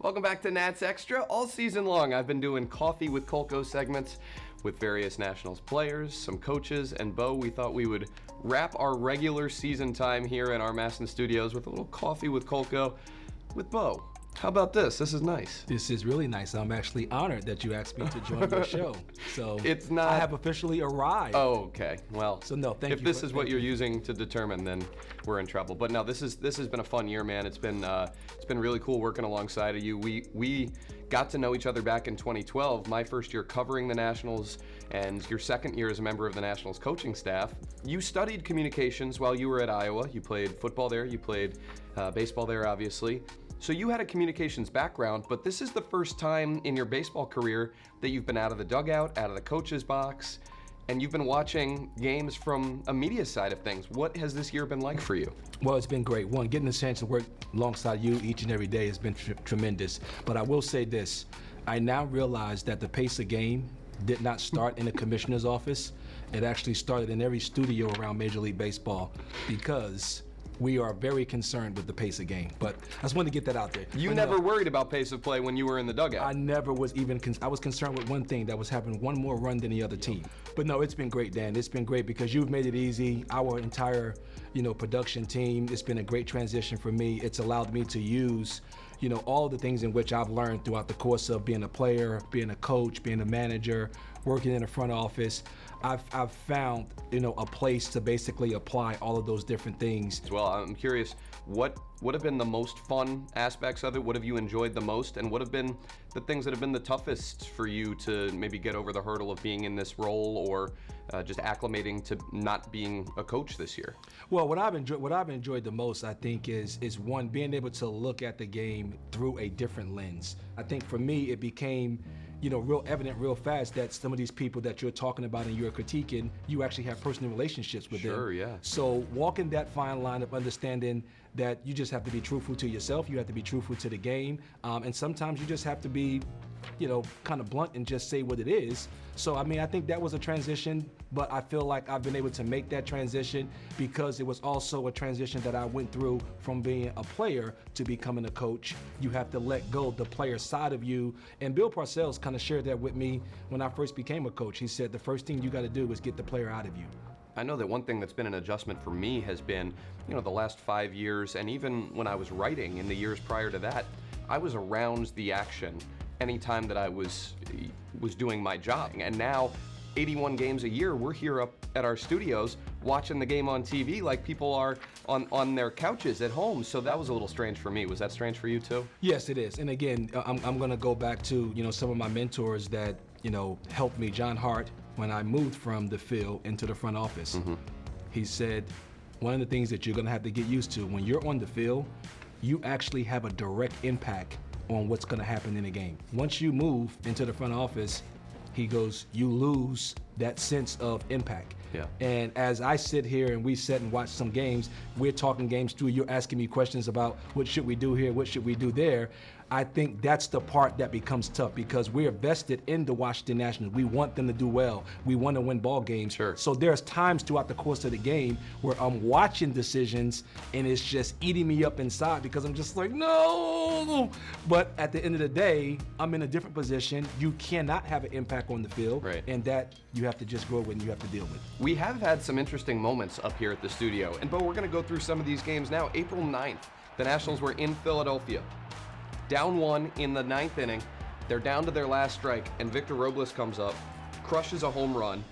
Welcome back to Nats Extra. All season long, I've been doing Coffee with Kolko segments with various Nationals players, some coaches, and Bo. We thought we would wrap our regular season time here in our Masson studios with a little Coffee with Kolko with Bo. How about this? This is nice. This is really nice. I'm actually honored that you asked me to join your show. So it's not. I have officially arrived. Oh, okay. Well, so no, thank you. If this is what you're using to determine, then we're in trouble. But no, this has been a fun year, man. It's been really cool working alongside of you. We got to know each other back in 2012. My first year covering the Nationals, and your second year as a member of the Nationals coaching staff. You studied communications while you were at Iowa. You played football there. You played baseball there, obviously. So you had a communications background, but this is the first time in your baseball career that you've been out of the dugout, out of the coach's box, and you've been watching games from a media side of things. What has this year been like for you? Well, it's been great. One, getting the chance to work alongside you each and every day has been tremendous. But I will say this, I now realize that the pace of game did not start in the commissioner's office. It actually started in every studio around Major League Baseball, because we are very concerned with the pace of game. But I just wanted to get that out there. You never worried about pace of play when you were in the dugout? I never was even, I was concerned with one thing, that was having one more run than the other team. But no, it's been great, Dan. It's been great because you've made it easy. Our entire, production team, it's been a great transition for me. It's allowed me to use, all the things in which I've learned throughout the course of being a player, being a coach, being a manager, working in the front office. I've found, a place to basically apply all of those different things. Well, I'm curious, what have been the most fun aspects of it? What have you enjoyed the most? And what have been the things that have been the toughest for you to maybe get over the hurdle of being in this role, or just acclimating to not being a coach this year? Well, what I've enjoyed the most, I think, is one, being able to look at the game through a different lens. I think for me, it became real evident real fast that some of these people that you're talking about and you're critiquing, you actually have personal relationships with them. Sure, yeah. So walking that fine line of understanding that you just have to be truthful to yourself, you have to be truthful to the game, and sometimes you just have to be, kind of blunt and just say what it is. So, I think that was a transition, but I feel like I've been able to make that transition because it was also a transition that I went through from being a player to becoming a coach. You have to let go the player side of you. And Bill Parcells kind of shared that with me when I first became a coach. He said, the first thing you got to do is get the player out of you. I know that one thing that's been an adjustment for me has been, the last 5 years, and even when I was writing in the years prior to that, I was around the action anytime that I was doing my job. And now, 81 games a year, we're here up at our studios watching the game on TV like people are on their couches at home. So that was a little strange for me. Was that strange for you too? Yes, it is. And again, I'm going to go back to some of my mentors that helped me. John Hart, when I moved from the field into the front office, he said, one of the things that you're going to have to get used to when you're on the field, you actually have a direct impact on what's going to happen in the game. Once you move into the front office, he goes, you lose that sense of impact. Yeah. And as I sit here and we sit and watch some games, we're talking games through, you're asking me questions about what should we do here, what should we do there. I think that's the part that becomes tough because we're vested in the Washington Nationals. We want them to do well. We want to win ball games. Sure. So there's times throughout the course of the game where I'm watching decisions and it's just eating me up inside because I'm just like, no. But at the end of the day, I'm in a different position. You cannot have an impact on the field. Right. And that you have to just grow with and you have to deal with. We have had some interesting moments up here at the studio. And Bo, we're going to go through some of these games now. April 9th, the Nationals were in Philadelphia. Down one in the 9th inning. They're down to their last strike, and Victor Robles comes up, crushes a home run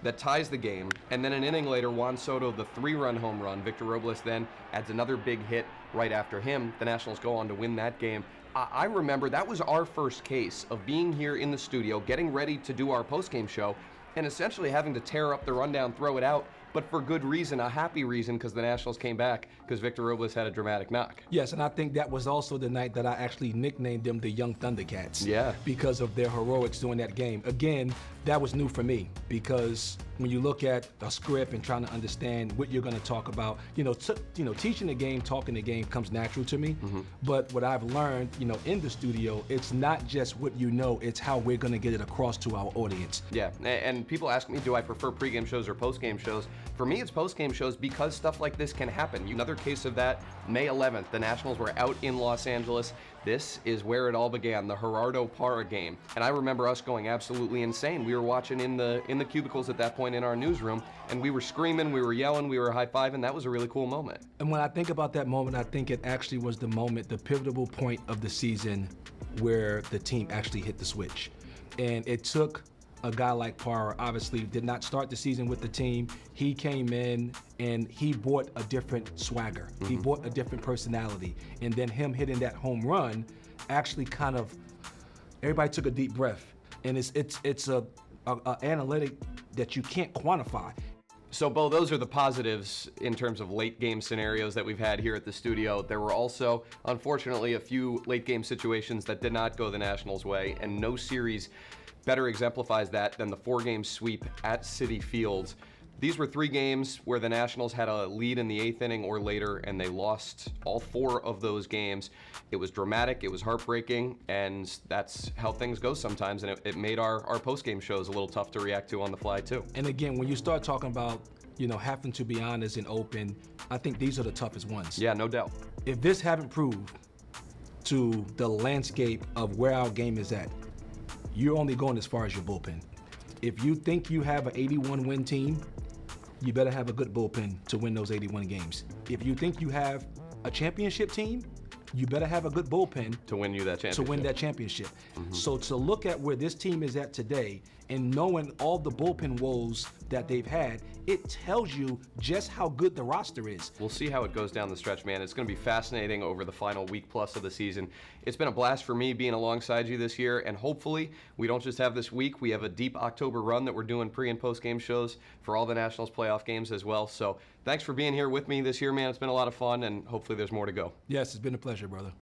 that ties the game, and then an inning later, Juan Soto, the 3-run home run. Victor Robles then adds another big hit right after him. The Nationals go on to win that game. I remember that was our first case of being here in the studio, getting ready to do our postgame show, and essentially having to tear up the rundown, throw it out, but for good reason, a happy reason, because the Nationals came back because Victor Robles had a dramatic knock. Yes, and I think that was also the night that I actually nicknamed them the Young Thundercats. Yeah. Because of their heroics during that game. Again, that was new for me because when you look at a script and trying to understand what you're going to talk about, teaching the game, talking the game comes natural to me. But what I've learned, in the studio, it's not just what it's how we're going to get it across to our audience. Yeah, and people ask me, do I prefer pregame shows or postgame shows? For me, it's postgame shows because stuff like this can happen. Another case of that, May 11th, the Nationals were out in Los Angeles. This is where it all began, the Gerardo Parra game. And I remember us going absolutely insane. We were watching in the cubicles at that point in our newsroom, and we were screaming, we were yelling, we were high-fiving. That was a really cool moment. And when I think about that moment, I think it actually was the moment, the pivotal point of the season where the team actually hit the switch. And it took a guy like Parra, obviously did not start the season with the team. He came in and he brought a different swagger. He brought a different personality. And then him hitting that home run actually kind of, everybody took a deep breath. And it's a analytic that you can't quantify. So, Bo, those are the positives in terms of late game scenarios that we've had here at the studio. There were also, unfortunately, a few late game situations that did not go the Nationals' way, and no series better exemplifies that than the 4-game sweep at Citi Field. These were 3 games where the Nationals had a lead in the 8th inning or later, and they lost all 4 of those games. It was dramatic, it was heartbreaking, and that's how things go sometimes, and it made our post-game shows a little tough to react to on the fly, too. And again, when you start talking about, having to be honest and open, I think these are the toughest ones. Yeah, no doubt. If this haven't proved to the landscape of where our game is at, you're only going as far as your bullpen. If you think you have an 81-win team, you better have a good bullpen to win those 81 games. If you think you have a championship team, you better have a good bullpen to win you that championship. To win that championship. So to look at where this team is at today and knowing all the bullpen woes that they've had, it tells you just how good the roster is. We'll see how it goes down the stretch, man. It's going to be fascinating over the final week plus of the season. It's been a blast for me being alongside you this year, and hopefully we don't just have this week. We have a deep October run that we're doing pre- and post-game shows for all the Nationals playoff games as well. So thanks for being here with me this year, man. It's been a lot of fun, and hopefully there's more to go. Yes, it's been a pleasure, brother.